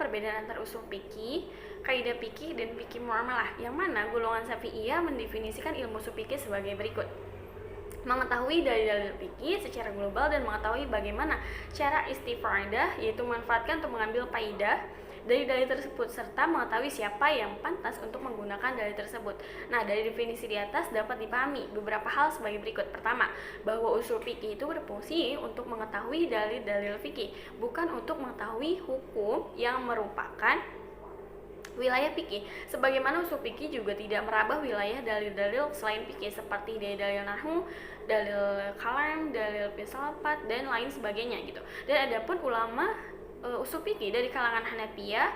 perbedaan antara usul fikih, kaidah fikih, dan fikih muamalah, yang mana golongan Syafi'iyah mendefinisikan ilmu usul fikih sebagai berikut: mengetahui dalil-dalil fikih secara global dan mengetahui bagaimana cara istifadah, yaitu memanfaatkan untuk mengambil faidah dari dalil tersebut, serta mengetahui siapa yang pantas untuk menggunakan dalil tersebut. Nah, dari definisi di atas dapat dipahami beberapa hal sebagai berikut. Pertama, bahwa usul fikih itu berfungsi untuk mengetahui dalil-dalil fikih, bukan untuk mengetahui hukum yang merupakan wilayah fikih. Sebagaimana usul fikih juga tidak merambah wilayah dalil-dalil selain fikih seperti dalil nahwu, dalil kalam, dalil filsafat, dan lain sebagainya gitu. Dan adapun ulama usul fikih dari kalangan Hanafiyah,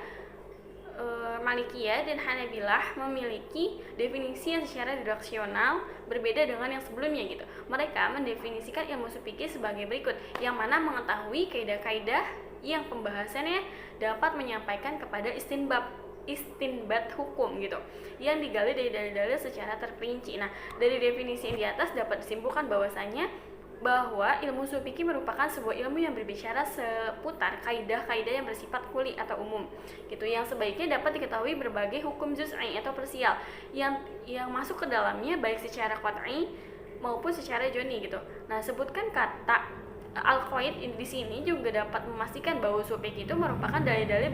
Malikiyah, dan Hanabilah memiliki definisi yang secara redaksional berbeda dengan yang sebelumnya gitu. Mereka mendefinisikan ilmu usul fikih sebagai berikut, yang mana mengetahui kaidah-kaidah yang pembahasannya dapat menyampaikan kepada istinbat hukum gitu, yang digali dari dalil-dalil secara terperinci. Nah, dari definisi yang di atas dapat disimpulkan bahwa ilmu usul fikih merupakan sebuah ilmu yang berbicara seputar kaidah-kaidah yang bersifat kuli atau umum gitu, yang sebaiknya dapat diketahui berbagai hukum juz'i atau parsial yang masuk ke dalamnya, baik secara qat'i maupun secara joni gitu. Nah, sebutkan kata al-qaid di sini juga dapat memastikan bahwa usul fikih itu merupakan dalil-dalil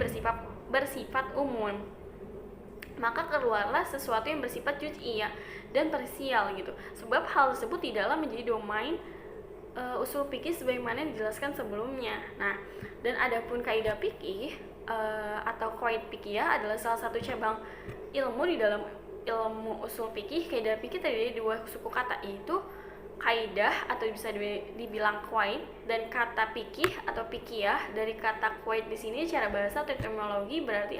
bersifat umum. Maka keluarlah sesuatu yang bersifat juz'iyah dan parsial gitu. Sebab hal tersebut tidaklah menjadi domain usul fikih sebagaimana dijelaskan sebelumnya. Nah, dan adapun kaidah fikih atau qaid fikih adalah salah satu cabang ilmu di dalam ilmu usul fikih. Kaidah fikih terdiri dari dua suku kata, yaitu kaidah atau bisa dibilang qaid, dan kata fikih atau fikiyah. Dari kata qaid di sini secara bahasa atau etimologi berarti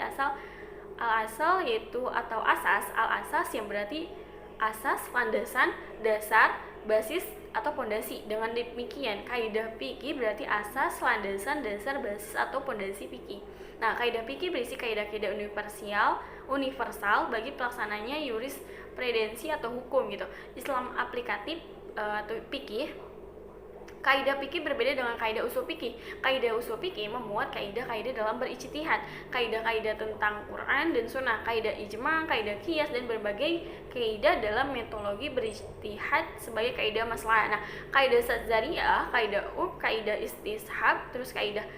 al-asal, yaitu atau asas, al-asas yang berarti asas, landasan, dasar, basis atau pondasi. Dengan demikian, kaidah fikih berarti asas, landasan, dasar, basis atau pondasi fikih. Nah, kaidah fikih berisi kaidah-kaidah universal bagi pelaksananya jurisprudensi atau hukum gitu. Islam aplikatif atau fikih. Kaidah fikih berbeda dengan kaidah usul fikih. Kaidah usul fikih memuat kaidah-kaidah dalam berijtihad, kaidah-kaidah tentang Quran dan Sunnah, kaidah ijma, kaidah qiyas, dan berbagai kaidah dalam metodologi berijtihad sebagai kaidah maslahat. Nah, kaidah sadzariyah, kaidah kaidah istishab, terus kaidah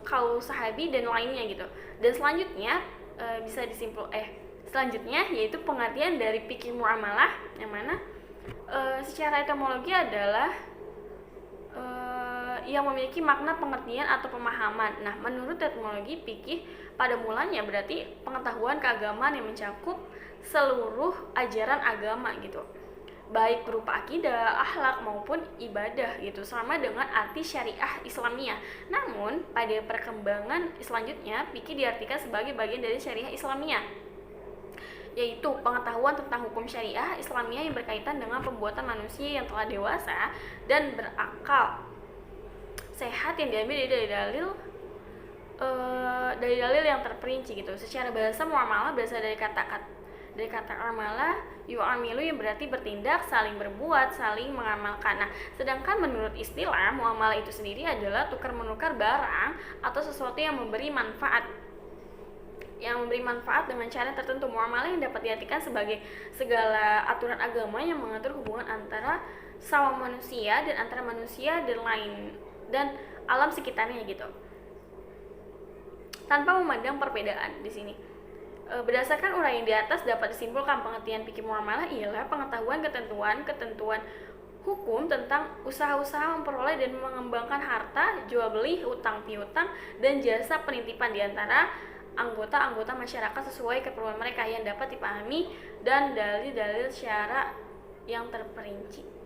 qaul sahabi dan lainnya gitu. Dan selanjutnya selanjutnya yaitu pengertian dari fikih muamalah, yang mana secara etimologi adalah yang memiliki makna pengertian atau pemahaman. Nah, menurut etimologi, fikih pada mulanya berarti pengetahuan keagamaan yang mencakup seluruh ajaran agama gitu, baik berupa akidah, akhlak maupun ibadah gitu, sama dengan arti syariah Islamiyah. Namun, pada perkembangan selanjutnya, fikih diartikan sebagai bagian dari syariah Islamiyah, yaitu pengetahuan tentang hukum syariah Islamiyah yang berkaitan dengan pembuatan manusia yang telah dewasa dan berakal sehat, yang diambil dari dalil yang terperinci gitu. Secara bahasa, muamalah berasal dari kata amala yu'amilu, yang berarti bertindak, saling berbuat, saling mengamalkan. Nah, sedangkan menurut istilah, muamalah itu sendiri adalah tukar menukar barang atau sesuatu yang memberi manfaat dengan cara tertentu. Muamalah yang dapat diartikan sebagai segala aturan agama yang mengatur hubungan antara sama manusia dan antara manusia dan alam sekitarnya gitu, tanpa memandang perbedaan. Di sini berdasarkan uraian di atas dapat disimpulkan pengertian fikih muamalah ialah pengetahuan ketentuan hukum tentang usaha-usaha memperoleh dan mengembangkan harta, jual beli, utang piutang, dan jasa penitipan di antara anggota masyarakat sesuai keperluan mereka, yang dapat dipahami dan dalil-dalil secara yang terperinci.